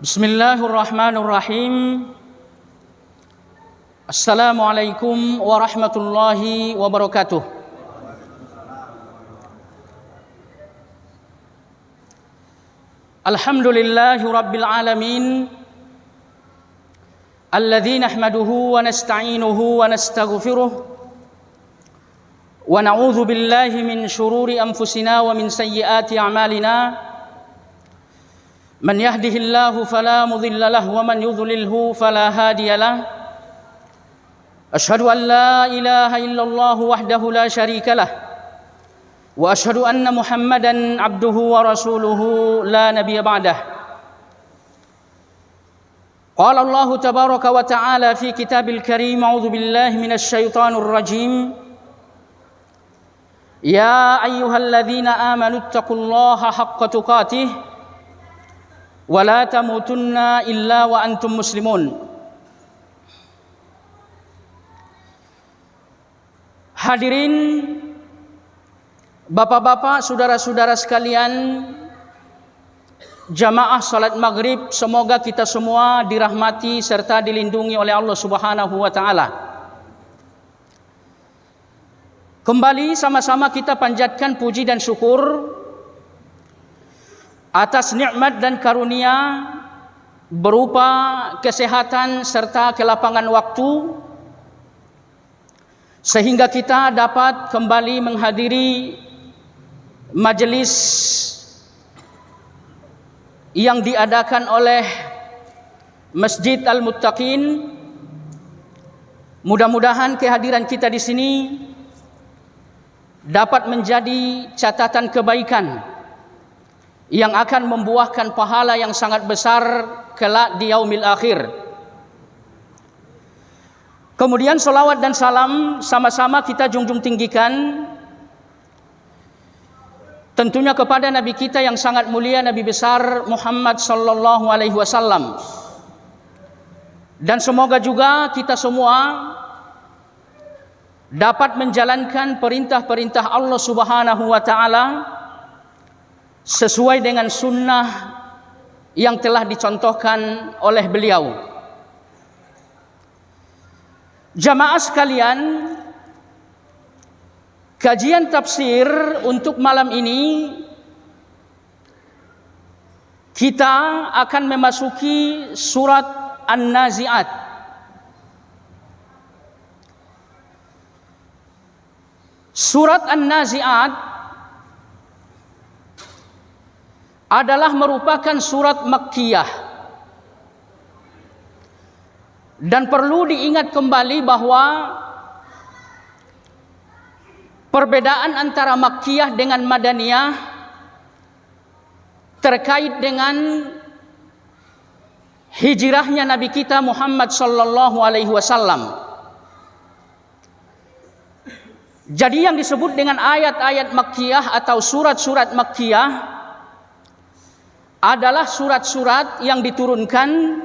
Bismillahirrahmanirrahim. Assalamualaikum warahmatullahi wabarakatuh. Alhamdulillahi rabbil alamin. Alladzi nahmaduhu wa nasta'inuhu wa nastaghfiruh. Wa na'udzu billahi min syururi anfusina wa min sayyiati a'malina. Man yahdihillahu fala mudilla lahu wa man yudlilhu fala hadiya lahu. Asyhadu an la ilaha illallah wahdahu la syarika lah. Wa asyhadu anna Muhammadan abduhu wa rasuluhu la nabiyya ba'dah. Qala Allah tabaraka wa ta'ala fi kitabil karim, a'udzu billahi minasy syaithanir rajim. Ya ayyuhalladzina amanu taqullaha haqqa tuqatih wa la tamutunna illa wa antum muslimun. Hadirin bapak-bapak, saudara-saudara sekalian, jamaah salat maghrib, semoga kita semua dirahmati serta dilindungi oleh Allah Subhanahu wa taala. Kembali sama-sama kita panjatkan puji dan syukur atas nikmat dan karunia berupa kesehatan serta kelapangan waktu, sehingga kita dapat kembali menghadiri majelis yang diadakan oleh Masjid Al-Muttaqin. Mudah-mudahan kehadiran kita di sini dapat menjadi catatan kebaikan yang akan membuahkan pahala yang sangat besar kelak di yaumil akhir. Kemudian salawat dan salam sama-sama kita junjung tinggikan tentunya kepada Nabi kita yang sangat mulia, Nabi besar Muhammad sallallahu alaihi wasallam. Dan semoga juga kita semua dapat menjalankan perintah-perintah Allah Subhanahu wa taala sesuai dengan sunnah yang telah dicontohkan oleh beliau. Jamaah sekalian, kajian tafsir untuk malam ini kita akan memasuki surat An-Nazi'at. Surat An-Nazi'at adalah merupakan surat Makkiyah, dan perlu diingat kembali bahwa perbedaan antara Makkiyah dengan Madaniyah terkait dengan hijrahnya Nabi kita Muhammad sallallahu alaihi wasallam. Jadi yang disebut dengan ayat-ayat Makkiyah atau surat-surat Makkiyah adalah surat-surat yang diturunkan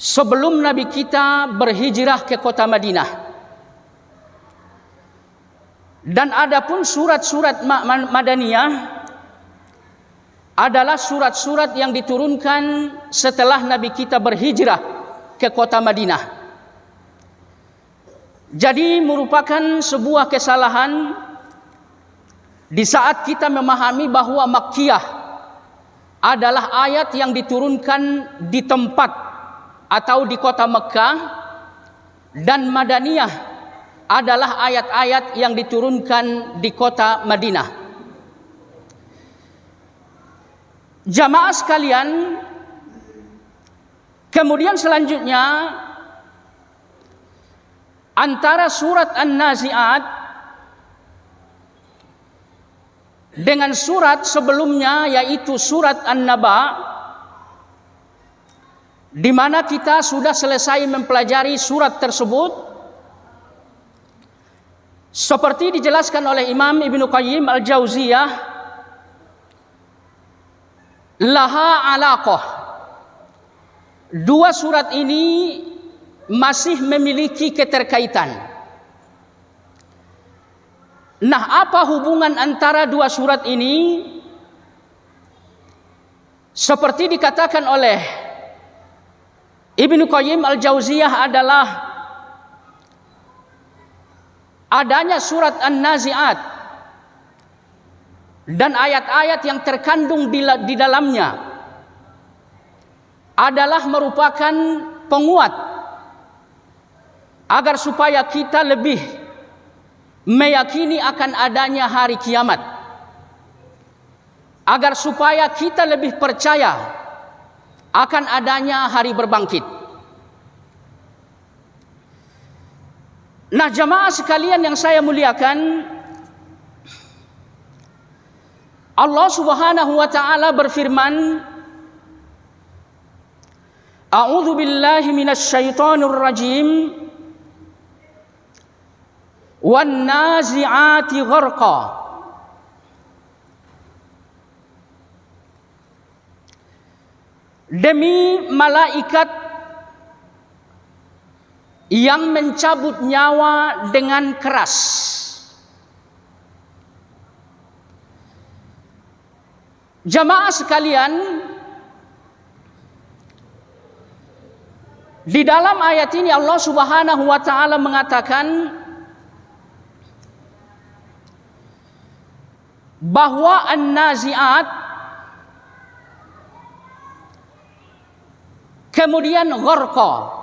sebelum Nabi kita berhijrah ke kota Madinah. Dan adapun surat-surat Madaniyah adalah surat-surat yang diturunkan setelah Nabi kita berhijrah ke kota Madinah. Jadi merupakan sebuah kesalahan di saat kita memahami bahwa Makkiyah adalah ayat yang diturunkan di tempat atau di kota Mekah, dan Madaniyah adalah ayat-ayat yang diturunkan di kota Madinah. Jamaah sekalian, kemudian selanjutnya antara surat An-Nazi'at dengan surat sebelumnya yaitu surat An-Naba, di mana kita sudah selesai mempelajari surat tersebut, seperti dijelaskan oleh Imam Ibnu Qayyim Al-Jauziyah, laha alaqah. Dua surat ini masih memiliki keterkaitan. Nah, apa hubungan antara dua surat ini? seperti dikatakan oleh Ibnu Qayyim Al-Jauziyah adalah adanya surat An-Nazi'at dan ayat-ayat yang terkandung di dalamnya adalah merupakan penguat agar supaya kita lebih meyakini akan adanya hari kiamat, agar supaya kita lebih percaya akan adanya hari berbangkit. Nah, jamaah sekalian yang saya muliakan, Allah Subhanahu wa taala berfirman, A'udzu billahi minasy syaithanir rajim. Wan nazi'ati gharqa. Demi malaikat yang mencabut nyawa dengan keras. Jamaah sekalian, di dalam ayat ini Allah Subhanahu wa taala mengatakan bahwa an-nazi'at kemudian gharqa.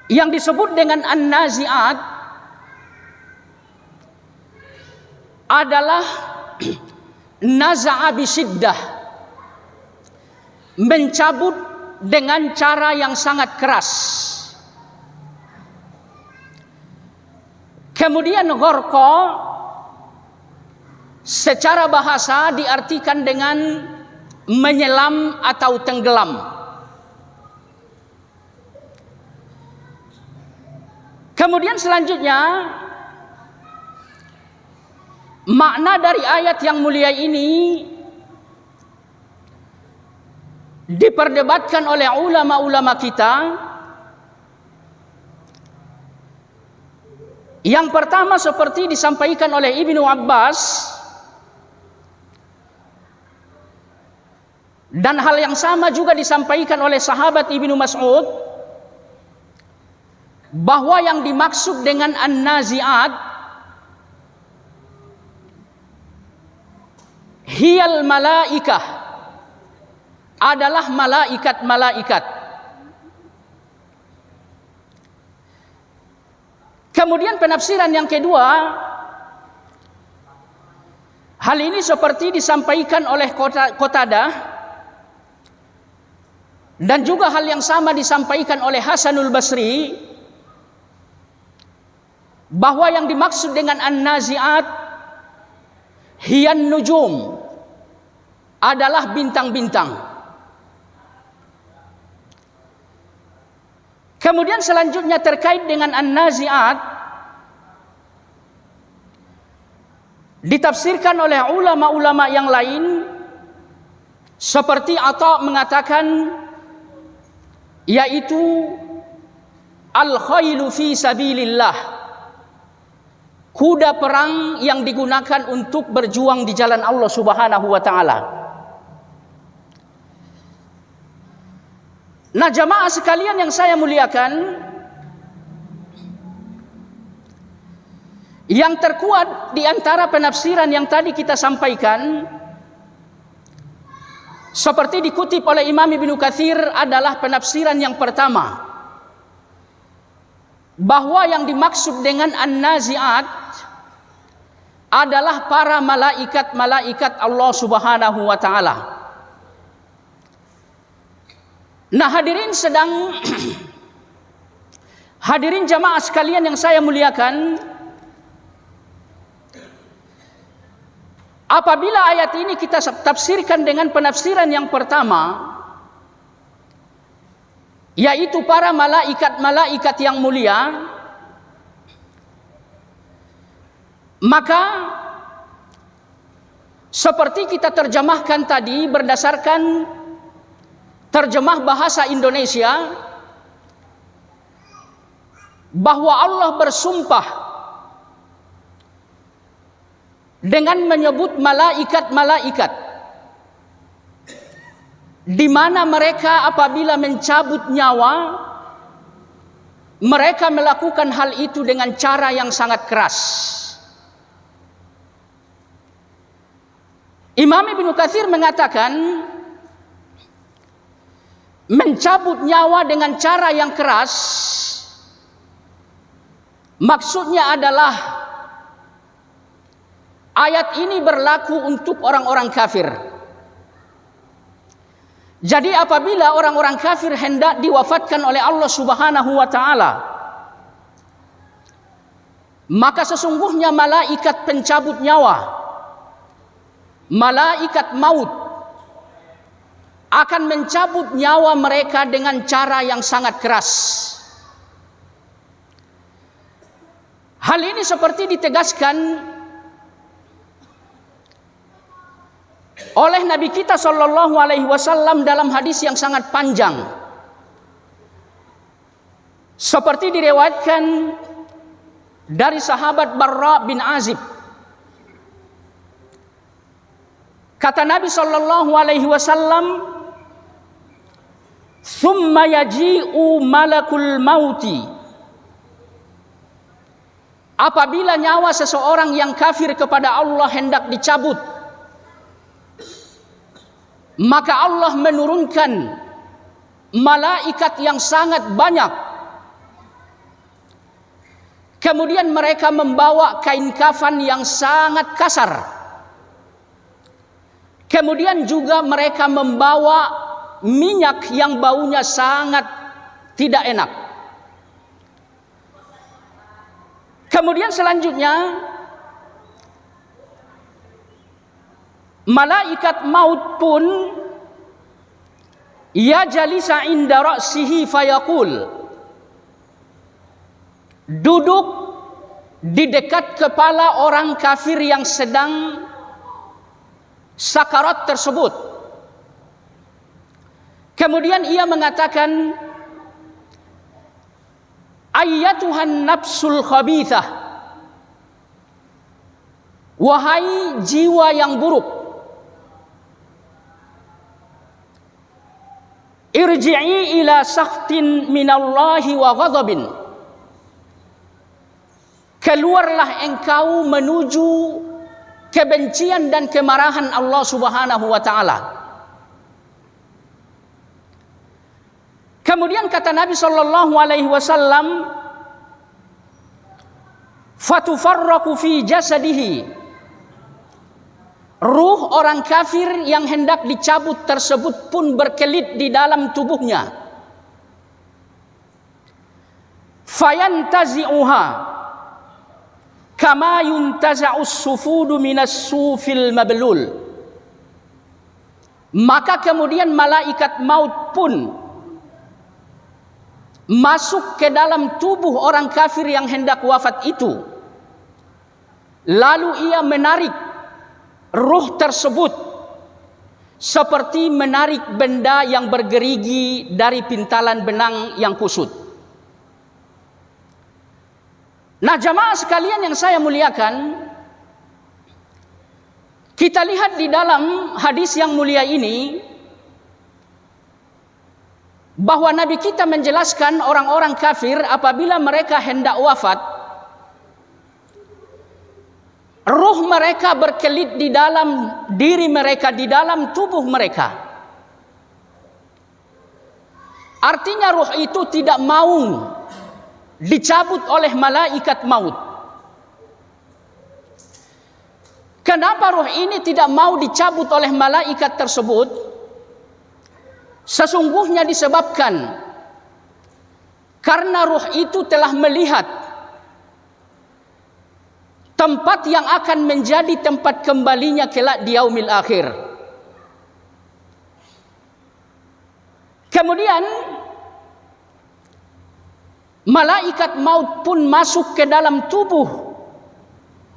Yang disebut dengan an-nazi'at adalah naza'a bisiddah, mencabut dengan cara yang sangat keras. Kemudian gharqa secara bahasa diartikan dengan menyelam atau tenggelam. Kemudian selanjutnya, makna dari ayat yang mulia ini diperdebatkan oleh ulama-ulama kita. Yang pertama seperti disampaikan oleh Ibnu Abbas, dan hal yang sama juga disampaikan oleh sahabat Ibnu Mas'ud, bahwa yang dimaksud dengan an-nazi'at hiyal malaikah, adalah malaikat-malaikat. Kemudian penafsiran yang kedua, hal ini seperti disampaikan oleh Qatadah, dan juga hal yang sama disampaikan oleh Hasanul Basri, bahwa yang dimaksud dengan an-nazi'at hiyan nujum, adalah bintang-bintang. Kemudian selanjutnya terkait dengan an-nazi'at ditafsirkan oleh ulama-ulama yang lain, seperti Atha mengatakan yaitu al-khailu fi sabilillah, kuda perang yang digunakan untuk berjuang di jalan Allah Subhanahu wa taala. Nah, jamaah sekalian yang saya muliakan, yang terkuat di antara penafsiran yang tadi kita sampaikan, seperti dikutip oleh Imam Ibnu Katsir, adalah penafsiran yang pertama, bahwa yang dimaksud dengan an-nazi'at adalah para malaikat-malaikat Allah Subhanahu wa taala. Nah, hadirin jamaah sekalian yang saya muliakan, apabila ayat ini kita tafsirkan dengan penafsiran yang pertama, yaitu para malaikat-malaikat yang mulia, maka seperti kita terjemahkan tadi berdasarkan terjemah bahasa Indonesia, bahwa Allah bersumpah dengan menyebut malaikat-malaikat di mana mereka apabila mencabut nyawa, mereka melakukan hal itu dengan cara yang sangat keras. Imam Ibnu Katsir mengatakan, mencabut nyawa dengan cara yang keras maksudnya adalah ayat ini berlaku untuk orang-orang kafir. Jadi apabila orang-orang kafir hendak diwafatkan oleh Allah Subhanahu wa taala, maka sesungguhnya malaikat pencabut nyawa, malaikat maut, akan mencabut nyawa mereka dengan cara yang sangat keras. Hal ini seperti ditegaskan oleh Nabi kita Shallallahu Alaihi Wasallam dalam hadis yang sangat panjang, seperti diriwayatkan dari sahabat Barra bin Azib. Kata Nabi Shallallahu Alaihi Wasallam, "Thumma yaji'u malakul mauti." Apabila nyawa seseorang yang kafir kepada Allah hendak dicabut, maka Allah menurunkan malaikat yang sangat banyak. Kemudian mereka membawa kain kafan yang sangat kasar. Kemudian juga mereka membawa minyak yang baunya sangat tidak enak. Kemudian selanjutnya malaikat maut pun ya jalisa inda ra'sihi fayaqul, duduk di dekat kepala orang kafir yang sedang sakarat tersebut. Kemudian ia mengatakan, ayyatuhan nafsul khabithah, wahai jiwa yang buruk, irji'i ila sakhtin minallahi wa ghadabin, keluarlah engkau menuju kebencian dan kemarahan Allah Subhanahu wa taala. Kemudian kata Nabi sallallahu alaihi wasallam, fatufarraqu fi jasadihi, ruh orang kafir yang hendak dicabut tersebut pun berkelit di dalam tubuhnya. Fayantazi'uha kama yuntaza'us sufudu minas sufil mablul. Maka kemudian malaikat maut pun masuk ke dalam tubuh orang kafir yang hendak wafat itu. Lalu ia menarik ruh tersebut seperti menarik benda yang bergerigi dari pintalan benang yang kusut. Nah, jamaah sekalian yang saya muliakan, kita lihat di dalam hadis yang mulia ini bahwa Nabi kita menjelaskan orang-orang kafir apabila mereka hendak wafat, ruh mereka berkelit di dalam diri mereka, di dalam tubuh mereka. Artinya ruh itu tidak mau dicabut oleh malaikat maut. Kenapa ruh ini tidak mau dicabut oleh malaikat tersebut? Sesungguhnya disebabkan karena ruh itu telah melihat tempat yang akan menjadi tempat kembalinya kelak di yaumil akhir. Kemudian malaikat maut pun masuk ke dalam tubuh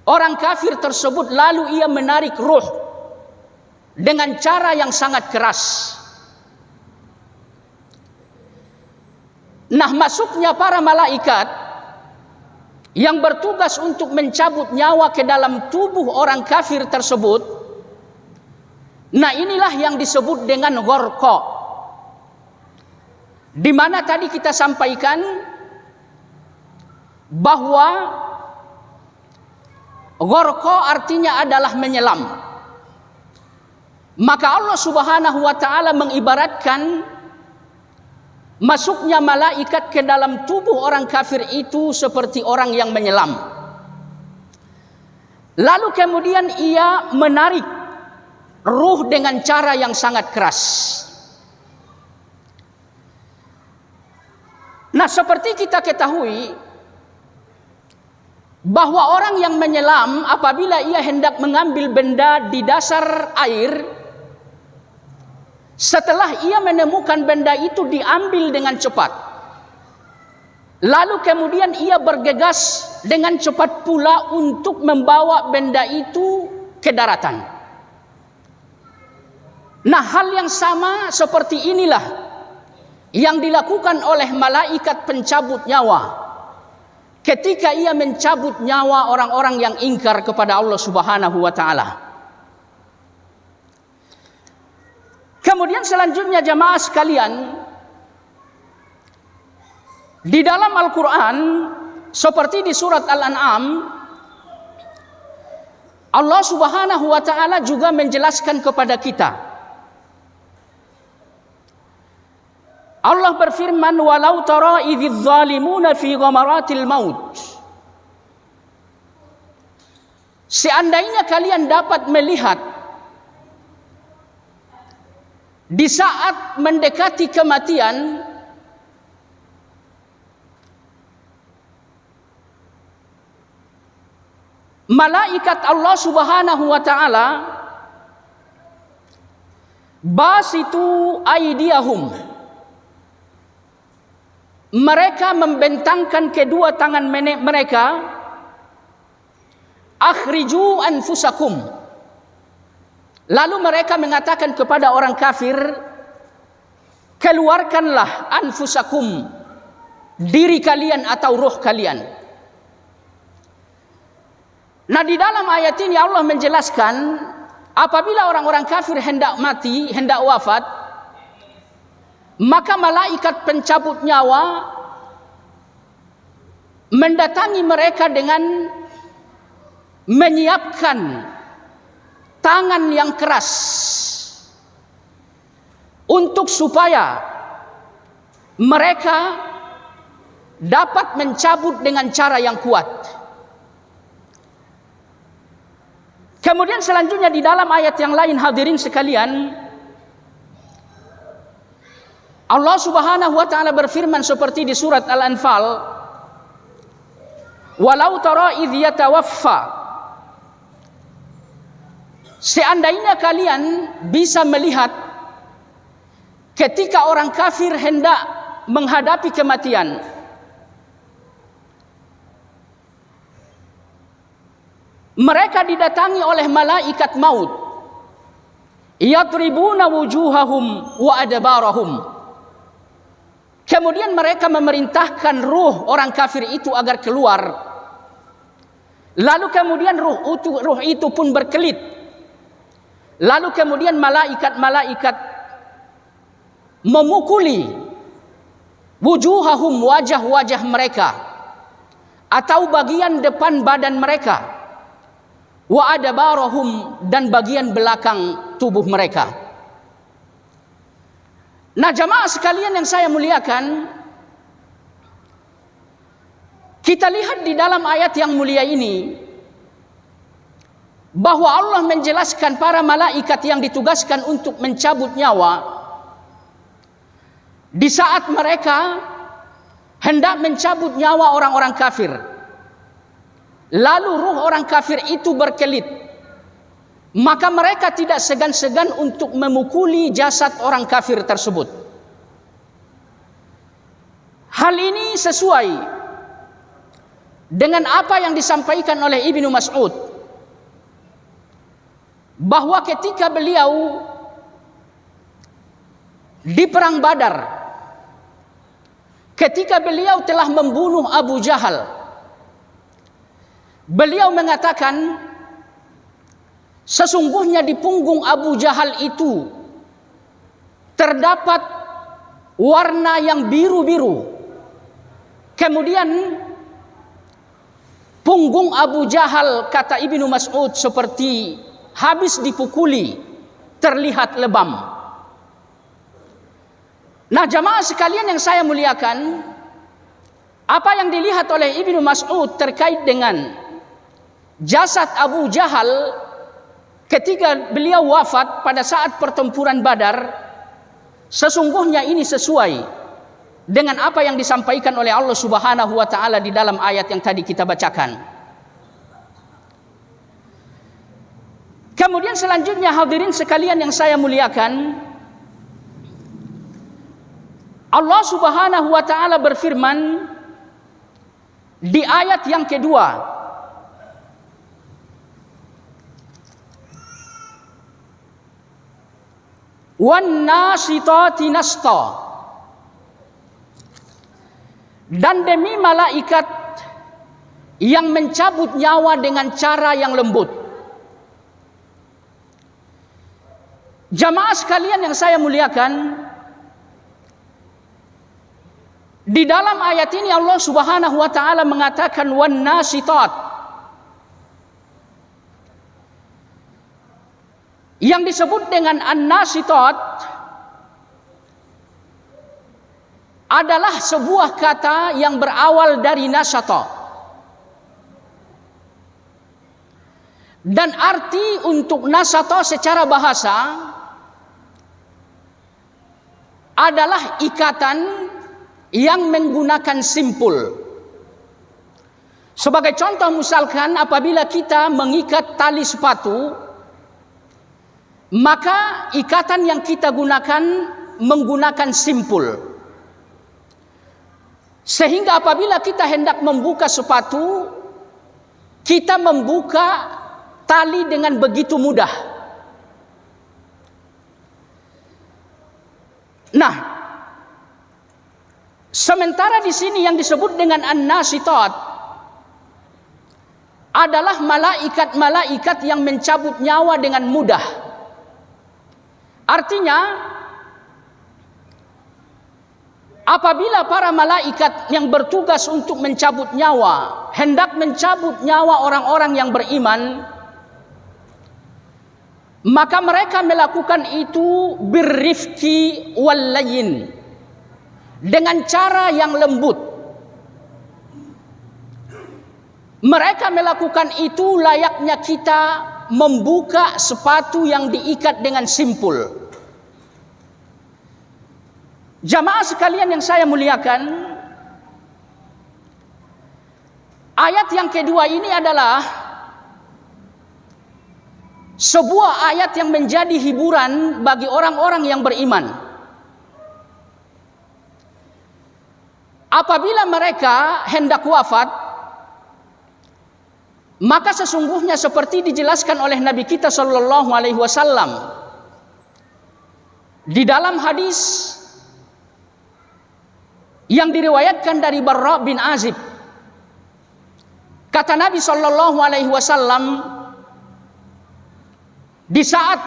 orang kafir tersebut, lalu ia menarik ruh dengan cara yang sangat keras. Nah, masuknya para malaikat yang bertugas untuk mencabut nyawa ke dalam tubuh orang kafir tersebut Nah, inilah yang disebut dengan gharqa. Di mana tadi kita sampaikan bahwa gharqa artinya adalah menyelam. Maka Allah Subhanahu wa taala mengibaratkan masuknya malaikat ke dalam tubuh orang kafir itu seperti orang yang menyelam. Lalu kemudian ia menarik ruh dengan cara yang sangat keras. Nah, seperti kita ketahui bahwa orang yang menyelam apabila ia hendak mengambil benda di dasar air, setelah ia menemukan benda itu diambil dengan cepat, lalu kemudian ia bergegas dengan cepat pula untuk membawa benda itu ke daratan. Nah, hal yang sama seperti inilah yang dilakukan oleh malaikat pencabut nyawa ketika ia mencabut nyawa orang-orang yang ingkar kepada Allah Subhanahu wa taala. Kemudian selanjutnya jamaah sekalian, di dalam Al-Quran seperti di surat Al-An'am, Allah Subhanahu wa taala juga menjelaskan kepada kita. Allah berfirman, walau tara idz zalimuna fi ghamaratil maut. Seandainya kalian dapat melihat di saat mendekati kematian, malaikat Allah Subhanahu wa taala basitu aydiyahum, mereka membentangkan kedua tangan mereka, akhriju anfusakum. Lalu mereka mengatakan kepada orang kafir, keluarkanlah anfusakum, diri kalian atau roh kalian. Nah, di dalam ayat ini Allah menjelaskan apabila orang-orang kafir hendak mati, hendak wafat, maka malaikat pencabut nyawa mendatangi mereka dengan menyiapkan tangan yang keras untuk supaya mereka dapat mencabut dengan cara yang kuat. Kemudian selanjutnya di dalam ayat yang lain, hadirin sekalian, Allah Subhanahu wa taala berfirman seperti di surat Al-Anfal, walau tara idz yatawaffa. Seandainya kalian bisa melihat ketika orang kafir hendak menghadapi kematian, mereka didatangi oleh malaikat maut, yatribuna wujuhahum wa adbarahum. Kemudian mereka memerintahkan ruh orang kafir itu agar keluar. Lalu kemudian ruh itu pun berkelit. Lalu kemudian malaikat-malaikat memukuli wujuhahum, wajah-wajah mereka, atau bagian depan badan mereka, wa adbarahum, dan bagian belakang tubuh mereka. Nah, jamaah sekalian yang saya muliakan, kita lihat di dalam ayat yang mulia ini bahwa Allah menjelaskan para malaikat yang ditugaskan untuk mencabut nyawa di saat mereka hendak mencabut nyawa orang-orang kafir. Lalu ruh orang kafir itu berkelit, maka mereka tidak segan-segan untuk memukuli jasad orang kafir tersebut. Hal ini sesuai dengan apa yang disampaikan oleh Ibnu Mas'ud, bahwa ketika beliau di perang Badar, ketika beliau telah membunuh Abu Jahal, beliau mengatakan, Sesungguhnya di punggung Abu Jahal itu terdapat warna yang biru-biru. Kemudian punggung Abu Jahal, kata Ibnu Mas'ud, seperti habis dipukuli, terlihat lebam. Nah, jamaah sekalian yang saya muliakan, apa yang dilihat oleh Ibnu Mas'ud terkait dengan jasad Abu Jahal ketika beliau wafat pada saat pertempuran Badar, sesungguhnya ini sesuai dengan apa yang disampaikan oleh Allah Subhanahu wa taala di dalam ayat yang tadi kita bacakan. Kemudian selanjutnya, hadirin sekalian yang saya muliakan, Allah Subhanahu wa taala berfirman di ayat yang kedua, wan nasitati nasta, dan demi malaikat yang mencabut nyawa dengan cara yang lembut. Jamaah sekalian yang saya muliakan, di dalam ayat ini Allah Subhanahu wa taala mengatakan wan nasitat. Yang disebut dengan an-nasitat adalah sebuah kata yang berawal dari nasata. Dan arti untuk nasata secara bahasa adalah ikatan yang menggunakan simpul. Sebagai contoh, misalkan apabila kita mengikat tali sepatu, maka ikatan yang kita gunakan menggunakan simpul. Sehingga apabila kita hendak membuka sepatu, kita membuka tali dengan begitu mudah. Nah, sementara di sini yang disebut dengan an-nasitat adalah malaikat-malaikat yang mencabut nyawa dengan mudah. Artinya, apabila para malaikat yang bertugas untuk mencabut nyawa hendak mencabut nyawa orang-orang yang beriman, maka mereka melakukan itu birrifqi wal layyin, dengan cara yang lembut. Mereka melakukan itu layaknya kita membuka sepatu yang diikat dengan simpul. Jamaah sekalian yang saya muliakan, ayat yang kedua ini adalah sebuah ayat yang menjadi hiburan bagi orang-orang yang beriman. Apabila mereka hendak wafat, maka sesungguhnya seperti dijelaskan oleh Nabi kita sallallahu alaihi wasallam di dalam hadis yang diriwayatkan dari Barra bin Azib, kata Nabi sallallahu alaihi wasallam, di saat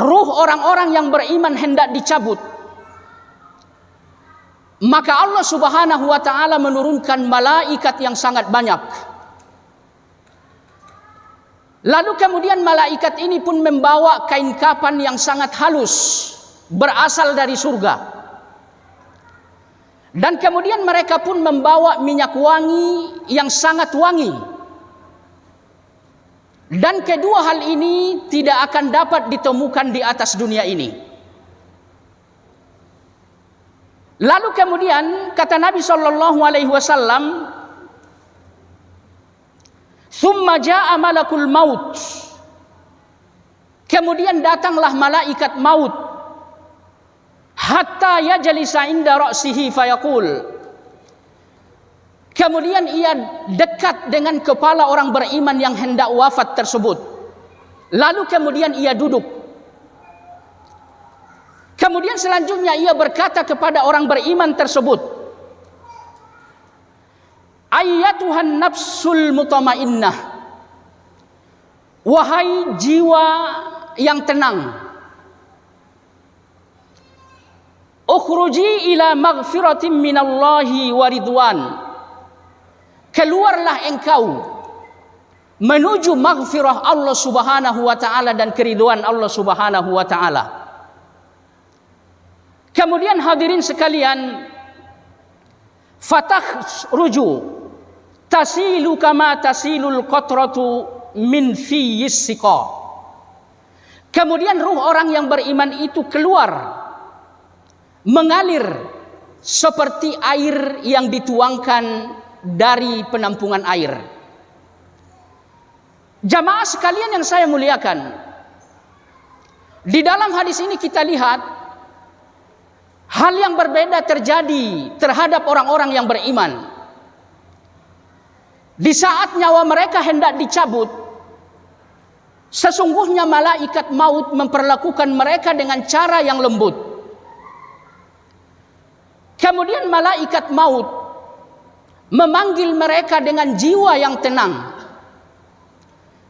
ruh orang-orang yang beriman hendak dicabut, maka Allah Subhanahu wa taala menurunkan malaikat yang sangat banyak. Lalu kemudian malaikat ini pun membawa kain kapan yang sangat halus berasal dari surga. Dan kemudian mereka pun membawa minyak wangi yang sangat wangi. Dan kedua hal ini tidak akan dapat ditemukan di atas dunia ini. Lalu kemudian kata Nabi sallallahu alaihi wasallam, "Tsumma jaa malakul maut." Kemudian datanglah malaikat maut, hatta yajlisa inda ra'sihi fayaqul. Kemudian ia dekat dengan kepala orang beriman yang hendak wafat tersebut. Lalu kemudian ia duduk. Kemudian selanjutnya ia berkata kepada orang beriman tersebut, "Ayyatuhan nafsul mutmainnah, wahai jiwa yang tenang, ukhruji ila maghfiratin minallahi wa ridwan, keluarlah engkau menuju maghfirah Allah Subhanahu wa taala dan keriduan Allah Subhanahu wa taala. Kemudian hadirin sekalian, fatakhruju tasilu kama tasilul qatratu min fiyis siqa. Kemudian ruh orang yang beriman itu keluar mengalir seperti air yang dituangkan dari penampungan air. Jamaah sekalian yang saya muliakan, di dalam hadis ini kita lihat hal yang berbeda terjadi terhadap orang-orang yang beriman. Di saat nyawa mereka hendak dicabut, sesungguhnya malaikat maut memperlakukan mereka dengan cara yang lembut. Kemudian malaikat maut memanggil mereka dengan jiwa yang tenang.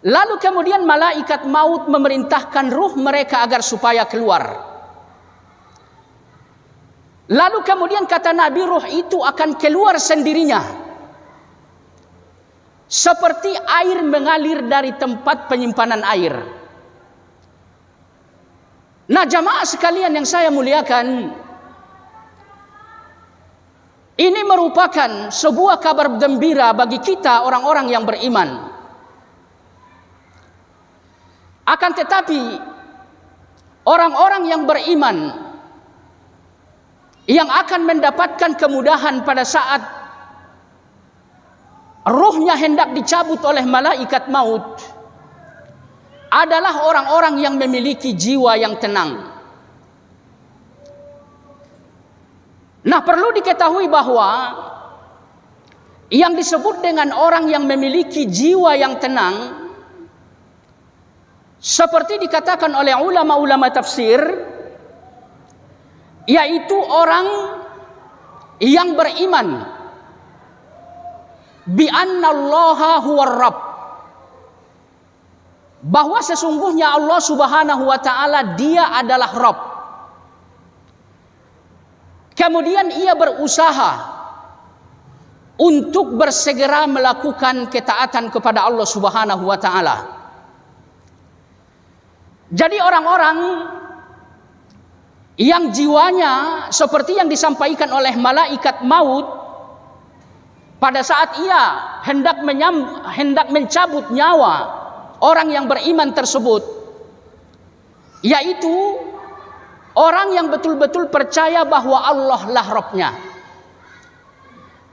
Lalu kemudian malaikat maut memerintahkan ruh mereka agar supaya keluar. Lalu kemudian kata Nabi, ruh itu akan keluar sendirinya, seperti air mengalir dari tempat penyimpanan air. Nah, jamaah sekalian yang saya muliakan, ini merupakan sebuah kabar gembira bagi kita orang-orang yang beriman. Akan tetapi orang-orang yang beriman yang akan mendapatkan kemudahan pada saat ruhnya hendak dicabut oleh malaikat maut adalah orang-orang yang memiliki jiwa yang tenang. Nah, perlu diketahui bahwa yang disebut dengan orang yang memiliki jiwa yang tenang, seperti dikatakan oleh ulama-ulama tafsir, yaitu orang yang beriman bi annallaha huwar rabb, bahwa sesungguhnya Allah Subhanahu wa taala dia adalah Rabb. Kemudian ia berusaha untuk bersegera melakukan ketaatan kepada Allah Subhanahu wa taala. Jadi orang-orang yang jiwanya seperti yang disampaikan oleh malaikat maut pada saat ia hendak mencabut nyawa orang yang beriman tersebut, yaitu orang yang betul-betul percaya bahwa Allah lah Rabbnya.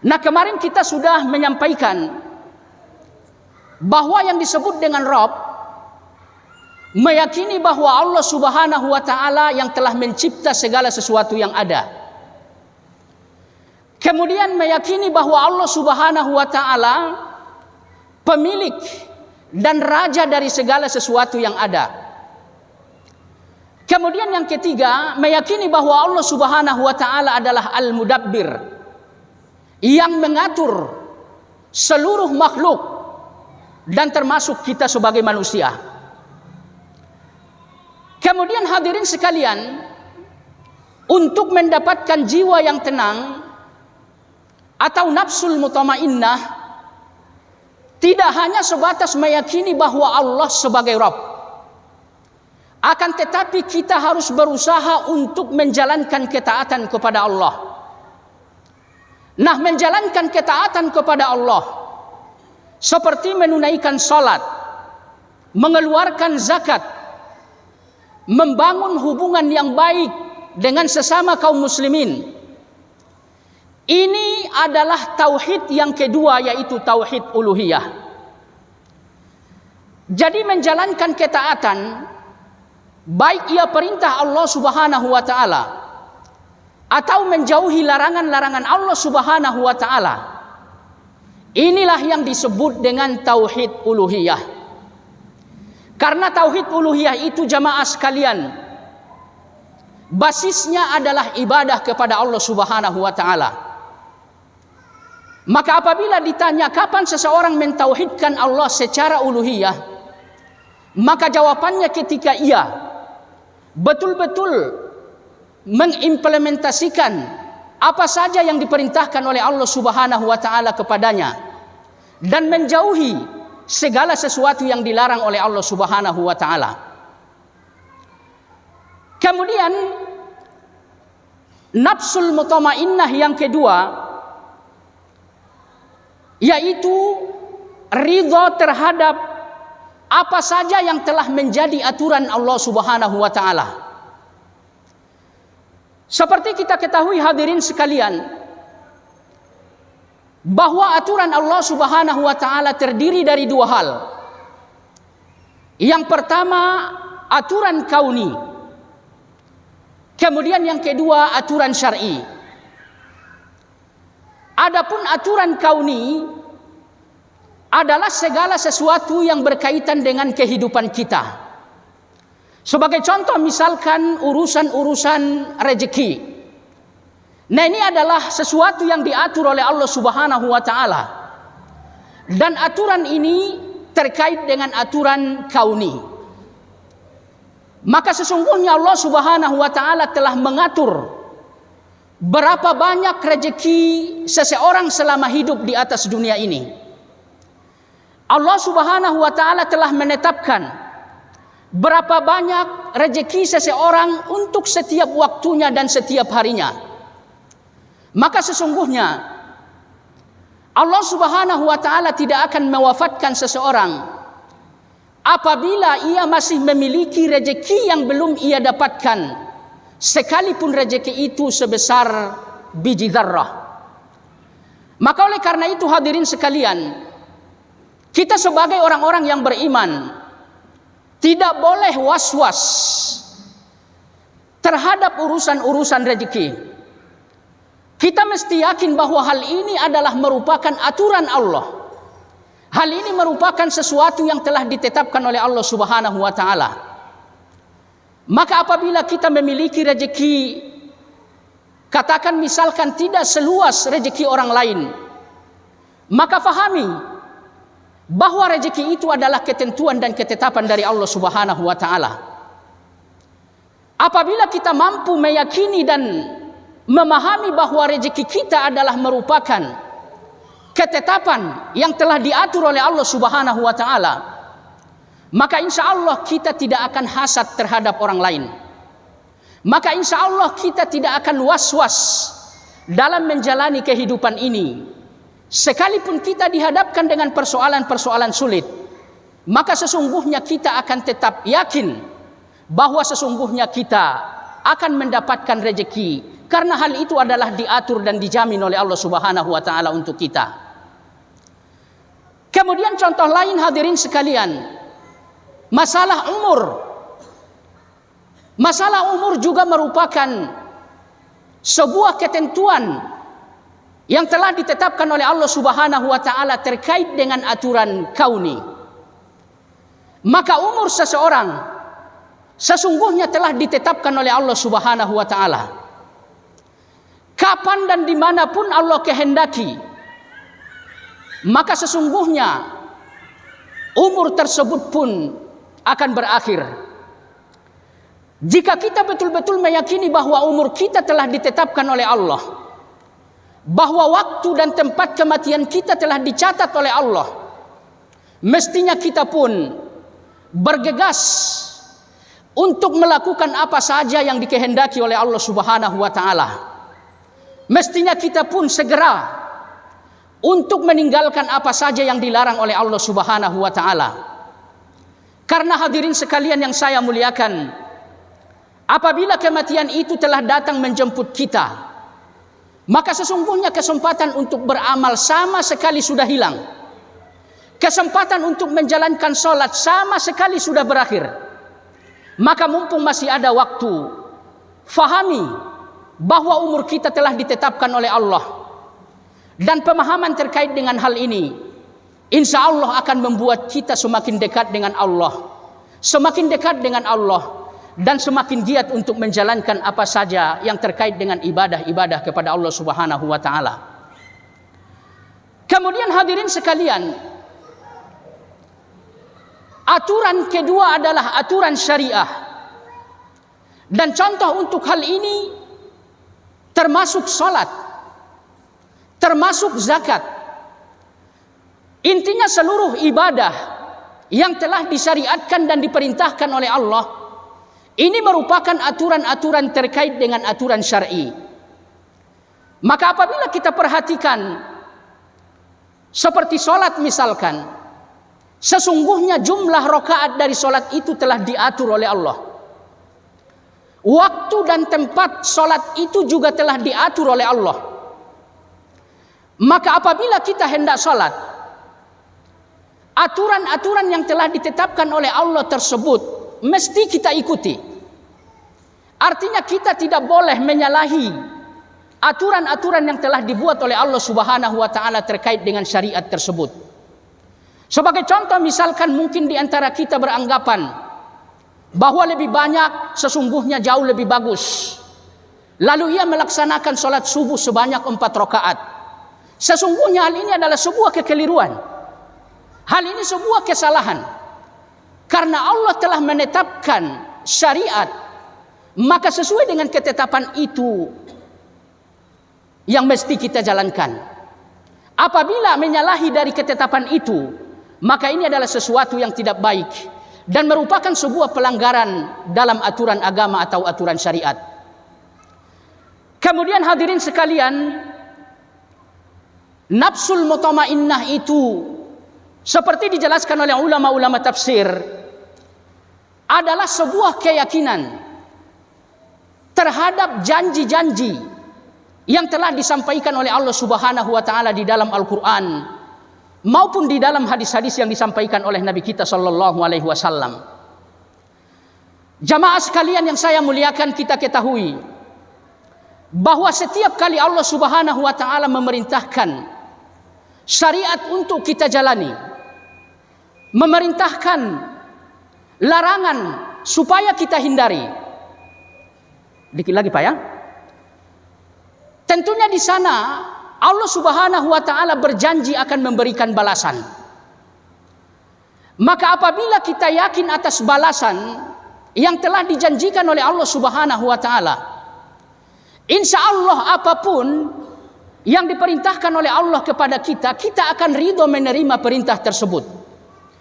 Nah, kemarin kita sudah menyampaikan bahwa yang disebut dengan Rabb meyakini bahwa Allah Subhanahu wa taala yang telah mencipta segala sesuatu yang ada. Kemudian meyakini bahwa Allah Subhanahu wa taala pemilik dan raja dari segala sesuatu yang ada. Kemudian yang ketiga, meyakini bahwa Allah Subhanahu wa taala adalah Al-Mudabbir, yang mengatur seluruh makhluk dan termasuk kita sebagai manusia. Kemudian hadirin sekalian, untuk mendapatkan jiwa yang tenang atau nafsul mutmainnah, tidak hanya sebatas meyakini bahwa Allah sebagai Rabb, akan tetapi kita harus berusaha untuk menjalankan ketaatan kepada Allah. Nah, menjalankan ketaatan kepada Allah seperti menunaikan salat, mengeluarkan zakat, membangun hubungan yang baik dengan sesama kaum muslimin. Ini adalah tauhid yang kedua, yaitu tauhid uluhiyah. Jadi menjalankan ketaatan, baik ia perintah Allah Subhanahu wa taala atau menjauhi larangan-larangan Allah Subhanahu wa taala, inilah yang disebut dengan tauhid uluhiyah. Karena tauhid uluhiyah itu, jamaah sekalian, basisnya adalah ibadah kepada Allah Subhanahu wa taala. Maka apabila ditanya kapan seseorang mentauhidkan Allah secara uluhiyah, Maka jawabannya ketika ia betul-betul mengimplementasikan apa saja yang diperintahkan oleh Allah Subhanahu wa taala kepadanya dan menjauhi segala sesuatu yang dilarang oleh Allah Subhanahu wa taala. Kemudian nafsul mutmainnah yang kedua yaitu ridha terhadap apa saja yang telah menjadi aturan Allah Subhanahu wa taala. Seperti kita ketahui hadirin sekalian, bahwa aturan Allah Subhanahu wa taala terdiri dari dua hal. Yang pertama aturan kauni. Kemudian yang kedua aturan syar'i. Adapun aturan kauni adalah segala sesuatu yang berkaitan dengan kehidupan kita. Sebagai contoh misalkan urusan-urusan rezeki. Nah, ini adalah sesuatu yang diatur oleh Allah Subhanahu wa taala. Dan aturan ini terkait dengan aturan kauni. Maka sesungguhnya Allah Subhanahu wa taala telah mengatur berapa banyak rezeki seseorang selama hidup di atas dunia ini. Allah Subhanahu wa taala telah menetapkan berapa banyak rezeki seseorang untuk setiap waktunya dan setiap harinya. Maka sesungguhnya Allah Subhanahu wa taala tidak akan mewafatkan seseorang apabila ia masih memiliki rezeki yang belum ia dapatkan, sekalipun rezeki itu sebesar biji zarrah. Maka oleh karena itu hadirin sekalian, kita sebagai orang-orang yang beriman tidak boleh was-was terhadap urusan-urusan rezeki. Kita mesti yakin bahwa hal ini adalah merupakan aturan Allah. Hal ini merupakan sesuatu yang telah ditetapkan oleh Allah Subhanahu wa taala. Maka apabila kita memiliki rezeki, katakan misalkan tidak seluas rezeki orang lain, maka fahami bahwa rezeki itu adalah ketentuan dan ketetapan dari Allah Subhanahu wa taala. Apabila kita mampu meyakini dan memahami bahwa rezeki kita adalah merupakan ketetapan yang telah diatur oleh Allah Subhanahu wa taala, maka insya Allah kita tidak akan hasad terhadap orang lain. Maka insya Allah kita tidak akan was-was dalam menjalani kehidupan ini. Sekalipun kita dihadapkan dengan persoalan-persoalan sulit, maka sesungguhnya kita akan tetap yakin bahwa sesungguhnya kita akan mendapatkan rezeki, karena hal itu adalah diatur dan dijamin oleh Allah Subhanahu wa taala untuk kita. Kemudian contoh lain hadirin sekalian, masalah umur. Masalah umur juga merupakan sebuah ketentuan yang telah ditetapkan oleh Allah Subhanahu wa taala terkait dengan aturan kauni. Maka umur seseorang sesungguhnya telah ditetapkan oleh Allah Subhanahu wa taala. Kapan dan dimanapun Allah kehendaki, maka sesungguhnya umur tersebut pun akan berakhir. Jika kita betul-betul meyakini bahwa umur kita telah ditetapkan oleh Allah, bahwa waktu dan tempat kematian kita telah dicatat oleh Allah, mestinya kita pun bergegas untuk melakukan apa saja yang dikehendaki oleh Allah Subhanahu wa taala. Mestinya kita pun segera untuk meninggalkan apa saja yang dilarang oleh Allah Subhanahu wa taala. Karena hadirin sekalian yang saya muliakan, apabila kematian itu telah datang menjemput kita, maka sesungguhnya kesempatan untuk beramal sama sekali sudah hilang. Kesempatan untuk menjalankan sholat sama sekali sudah berakhir. Maka mumpung masih ada waktu, fahami bahwa umur kita telah ditetapkan oleh Allah. Dan pemahaman terkait dengan hal ini, insya Allah akan membuat kita semakin dekat dengan Allah. Semakin dekat dengan Allah. Dan semakin giat untuk menjalankan apa saja yang terkait dengan ibadah-ibadah kepada Allah Subhanahu wa taala. Kemudian hadirin sekalian, Aturan kedua adalah aturan syariah. Dan contoh untuk hal ini termasuk salat, termasuk zakat. Intinya seluruh ibadah yang telah disyariatkan dan diperintahkan oleh Allah, ini merupakan aturan-aturan terkait dengan aturan syar'i. Maka apabila kita perhatikan seperti salat misalkan, sesungguhnya jumlah rakaat dari salat itu telah diatur oleh Allah. Waktu dan tempat salat itu juga telah diatur oleh Allah. Maka apabila kita hendak salat, aturan-aturan yang telah ditetapkan oleh Allah tersebut mesti kita ikuti. Artinya kita tidak boleh menyalahi aturan-aturan yang telah dibuat oleh Allah Subhanahu wa taala terkait dengan syariat tersebut. Sebagai contoh misalkan mungkin di antara kita beranggapan bahwa lebih banyak sesungguhnya jauh lebih bagus. Lalu ia melaksanakan sholat subuh sebanyak 4 rakaat. Sesungguhnya hal ini adalah sebuah kekeliruan. Hal ini sebuah kesalahan. Karena Allah telah menetapkan syariat, maka sesuai dengan ketetapan itu yang mesti kita jalankan. Apabila menyalahi dari ketetapan itu, maka ini adalah sesuatu yang tidak baik dan merupakan sebuah pelanggaran dalam aturan agama atau aturan syariat. Kemudian hadirin sekalian, nafsul mutmainnah itu seperti dijelaskan oleh ulama-ulama tafsir adalah sebuah keyakinan terhadap janji-janji yang telah disampaikan oleh Allah Subhanahu wa taala di dalam Al-Qur'an maupun di dalam hadis-hadis yang disampaikan oleh Nabi kita sallallahu alaihi wasallam. Jamaah sekalian yang saya muliakan, kita ketahui bahwa setiap kali Allah Subhanahu wa taala memerintahkan syariat untuk kita jalani, memerintahkan larangan supaya kita hindari. Dikit lagi Pak ya. Tentunya di sana Allah Subhanahu wa taala berjanji akan memberikan balasan. Maka apabila kita yakin atas balasan yang telah dijanjikan oleh Allah Subhanahu wa taala, insya Allah apapun yang diperintahkan oleh Allah kepada kita, kita akan ridho menerima perintah tersebut.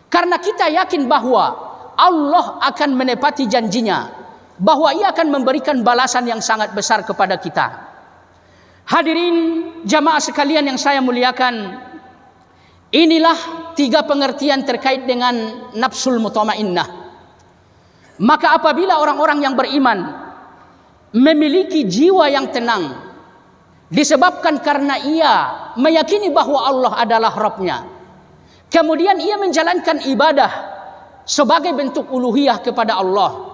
Karena kita yakin bahwa Allah akan menepati janjinya, bahwa Ia akan memberikan balasan yang sangat besar kepada kita. Hadirin jamaah sekalian yang saya muliakan, inilah 3 pengertian terkait dengan nafsul mutmainnah. Maka apabila orang-orang yang beriman memiliki jiwa yang tenang, disebabkan karena ia meyakini bahwa Allah adalah Rabb-Nya, kemudian ia menjalankan ibadah sebagai bentuk uluhiyah kepada Allah,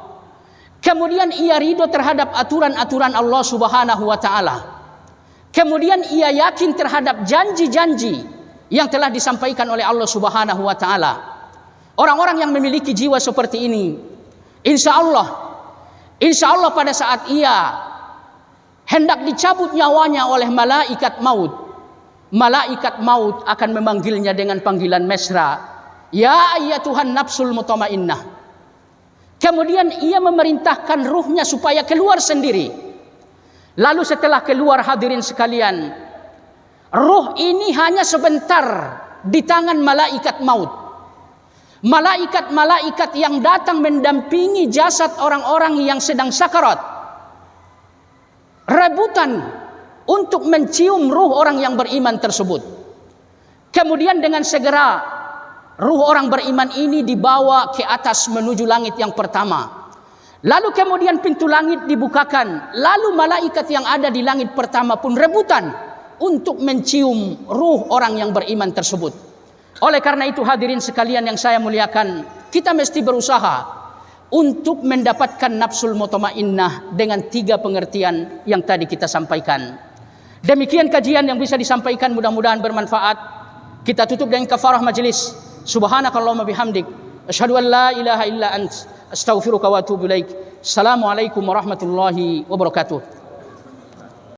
kemudian ia ridho terhadap aturan-aturan Allah Subhanahu wa taala, kemudian ia yakin terhadap janji-janji yang telah disampaikan oleh Allah Subhanahu wa taala. Orang-orang yang memiliki jiwa seperti ini, insya Allah pada saat ia hendak dicabut nyawanya oleh malaikat maut akan memanggilnya dengan panggilan mesra, ya ayyatuhan nafsul mutmainnah. Kemudian ia memerintahkan ruhnya supaya keluar sendiri. Lalu setelah keluar, hadirin sekalian, ruh ini hanya sebentar di tangan malaikat maut. Malaikat-malaikat yang datang mendampingi jasad orang-orang yang sedang sakarat, rebutan untuk mencium ruh orang yang beriman tersebut. Kemudian dengan segera ruh orang beriman ini dibawa ke atas menuju langit yang pertama. Lalu kemudian pintu langit dibukakan. Lalu malaikat yang ada di langit pertama pun rebutan untuk mencium ruh orang yang beriman tersebut. Oleh karena itu hadirin sekalian yang saya muliakan, kita mesti berusaha untuk mendapatkan nafsul mutmainnah dengan 3 pengertian yang tadi kita sampaikan. Demikian kajian yang bisa disampaikan, mudah-mudahan bermanfaat. Kita tutup dengan kafarah majelis. Subhanakallahumma bihamdik, asyhadu an la ilaha illa ant, astaghfiruka wa atubu ilaik. Assalamualaikum warahmatullahi wabarakatuh.